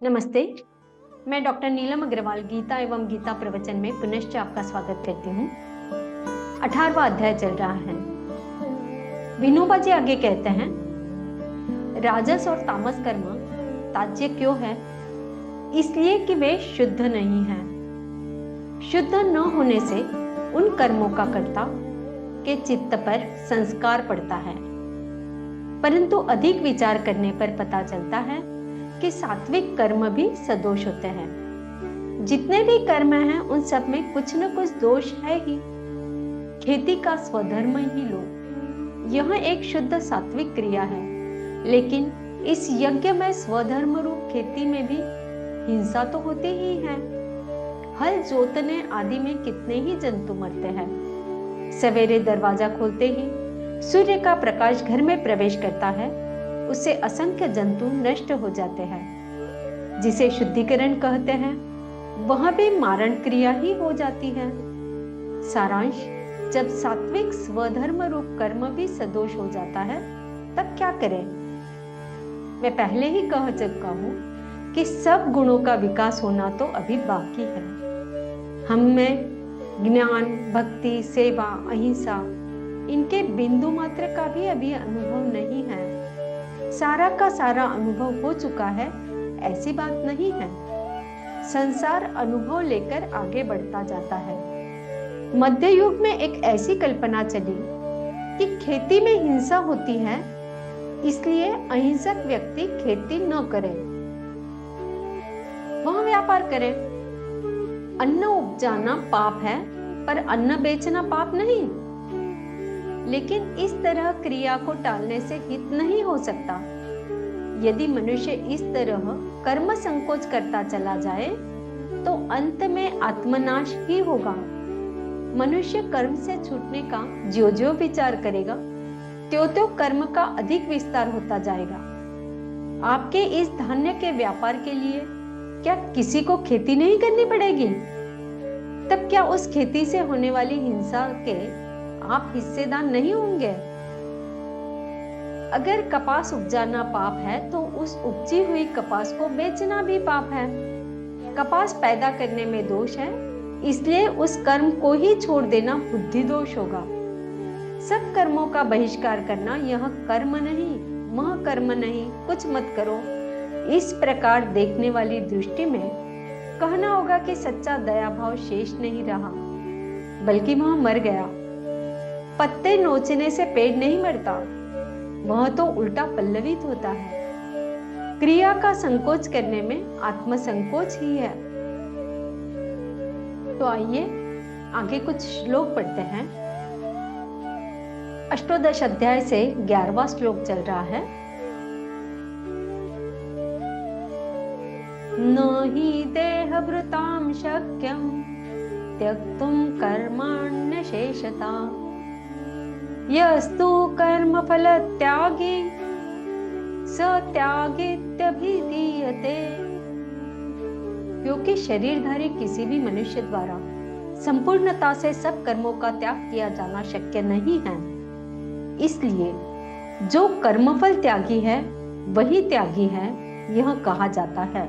नमस्ते। मैं डॉक्टर नीलम अग्रवाल गीता एवं गीता प्रवचन में पुनश्च आपका स्वागत करती हूँ। 18वां अध्याय चल रहा है। विनोबा जी आगे कहते हैं, राजस और तामस कर्म त्याज्य क्यों है? इसलिए कि वे शुद्ध नहीं हैं। शुद्ध न होने से उन कर्मों का कर्ता के चित्त पर संस्कार पड़ता है, परंतु अधिक विचार करने पर पता चलता है कि सात्विक कर्म भी सदोष होते हैं। जितने भी कर्म हैं उन सब में कुछ न कुछ दोष है ही। खेती का स्वधर्म ही लो, यह एक शुद्ध सात्विक क्रिया है, लेकिन इस यज्ञ में स्वधर्म रूप खेती में भी हिंसा तो होती ही है। हल जोतने आदि में कितने ही जंतु मरते हैं। सवेरे दरवाजा खोलते ही सूर्य का प्रकाश घर में प्रवेश करता है, उससे असंख्य जंतु नष्ट हो जाते हैं। जिसे शुद्धिकरण कहते हैं वहां भी मारण क्रिया ही हो जाती है। सारांश, जब सात्विक स्वधर्म रूप कर्म भी सदोष हो जाता है तब क्या करें? मैं पहले ही कह चुका हूं कि सब गुणों का विकास होना तो अभी बाकी है। हम में ज्ञान, भक्ति, सेवा, अहिंसा, इनके बिंदु मात्र का भी अभी अनुभव नहीं है। सारा का सारा अनुभव हो चुका है, ऐसी बात नहीं है। संसार अनुभव लेकर आगे बढ़ता जाता है। मध्य युग में एक ऐसी कल्पना चली कि खेती में हिंसा होती है, इसलिए अहिंसक व्यक्ति खेती न करे, वह व्यापार करे। अन्न उपजाना पाप है, पर अन्न बेचना पाप नहीं। लेकिन इस तरह क्रिया को टालने से हित नहीं हो सकता। यदि मनुष्य इस तरह कर्म संकोच करता चला जाए तो अंत में आत्मनाश ही होगा। मनुष्य कर्म से छूटने का जो विचार करेगा, त्यों कर्म का अधिक विस्तार होता जाएगा। आपके इस धान्य के व्यापार के लिए क्या किसी को खेती नहीं करनी पड़ेगी? तब क्या उस खेती से होने वाली हिंसा के आप हिस्सेदार नहीं होंगे? अगर कपास उपजाना पाप है तो उस उपजी हुई कपास को बेचना भी पाप है। कपास पैदा करने में दोष है, इसलिए उस कर्म को ही छोड़ देना बुद्धि दोष होगा। सब कर्मों का बहिष्कार करना यह कर्म नहीं, वह कर्म नहीं, कुछ मत करो, इस प्रकार देखने वाली दृष्टि में कहना होगा कि सच्चा दया भाव शेष नहीं रहा, बल्कि वह मर गया। पत्ते नोचने से पेड़ नहीं मरता, वह तो उल्टा पल्लवित होता है। क्रिया का संकोच करने में आत्मसंकोच ही है। तो आइए आगे कुछ श्लोक पढ़ते हैं। अष्टोदश अध्याय से 11वां श्लोक चल रहा है। न हि देहभृतां शक्यं त्यक्तुं कर्माण्य शेषता यस्तु कर्मफल त्यागी स त्यागेत्यभिधीयते। क्योंकि शरीरधारी किसी भी मनुष्य द्वारा संपूर्णता से सब कर्मों का त्याग किया जाना शक्य नहीं है, इसलिए जो कर्मफल त्यागी है वही त्यागी है, यह कहा जाता है।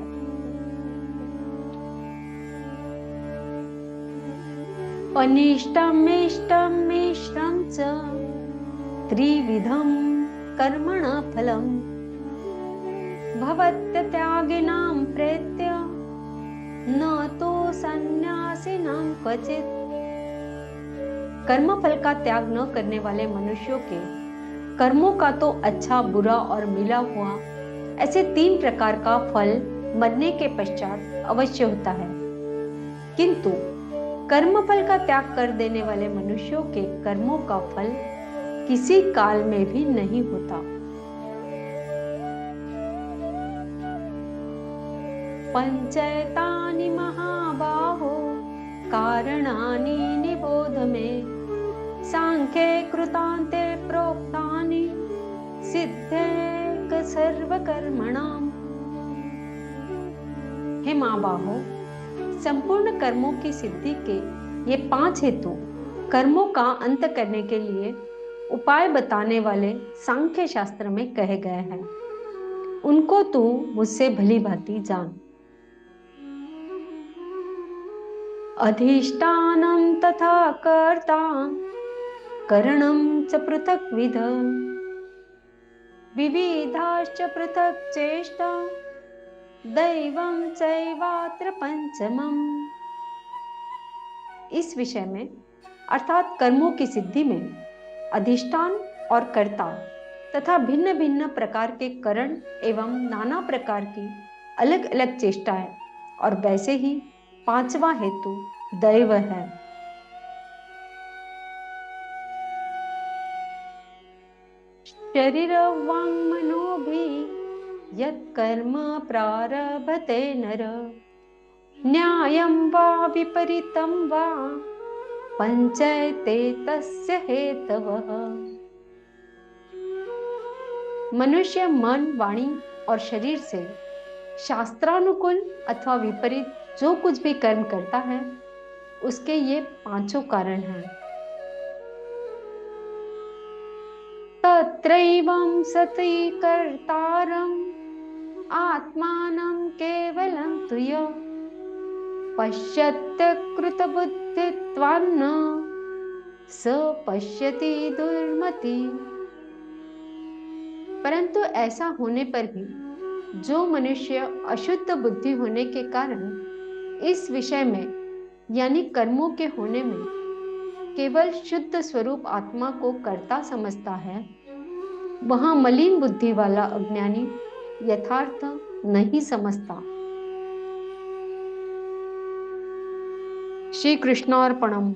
अनिष्टम इष्टम मिश्रम च त्रिविधम कर्मण फलम भवत्यत्यागिनां प्रेत्य न तो सन्यासिनां क्वचित्। कर्मफल का त्याग न करने वाले मनुष्यों के कर्मों का तो अच्छा, बुरा और मिला हुआ ऐसे 3 प्रकार का फल मरने के पश्चात अवश्य होता है, किंतु कर्मफल का त्याग कर देने वाले मनुष्यों के कर्मों का फल किसी काल में भी नहीं होता। पंचैतानि महाबाहो कारणानि निबोध मे सांख्ये कृतान्ते प्रोक्तानि सिद्धे सर्वकर्मणाम्। हे महाबाहो, संपूर्ण कर्मों की सिद्धि के ये 5 हेतु कर्मों का अंत करने के लिए उपाय बताने वाले सांख्य शास्त्र में कहे गए हैं। उनको तू मुझसे भली भांति जान। अधिष्ठानं तथा कर्ता करणं च पृथक्विध विविधाश्च पृथक् चेष्टा दैवं चैवात्र पंचमम्। इस विषय में अर्थात कर्मों की सिद्धि में अधिष्ठान और कर्ता तथा भिन्न भिन्न प्रकार के करण एवं नाना प्रकार की अलग अलग चेष्टाएं और वैसे ही पांचवा हेतु दैव है। शरीर वांग मनोभि यत् कर्म प्रारभते नर न्यायं वा विपरीतं वा पंचैते तस्य हेतवः। मनुष्य मन, वाणी और शरीर से शास्त्रानुकूल अथवा विपरीत जो कुछ भी कर्म करता है उसके ये पांचों कारण हैं। तत्रैवं सति कर्तारम् आत्मानं केवलं तु यः पश्यत्य कृतबुद्धित्वान्न स पश्यति दुर्मति। परंतु ऐसा होने पर भी जो मनुष्य अशुद्ध बुद्धि होने के कारण इस विषय में यानी कर्मों के होने में केवल शुद्ध स्वरूप आत्मा को कर्ता समझता है, वहां मलिन बुद्धि वाला अज्ञानी यथार्थ नहीं समझता। श्री कृष्णार्पणम।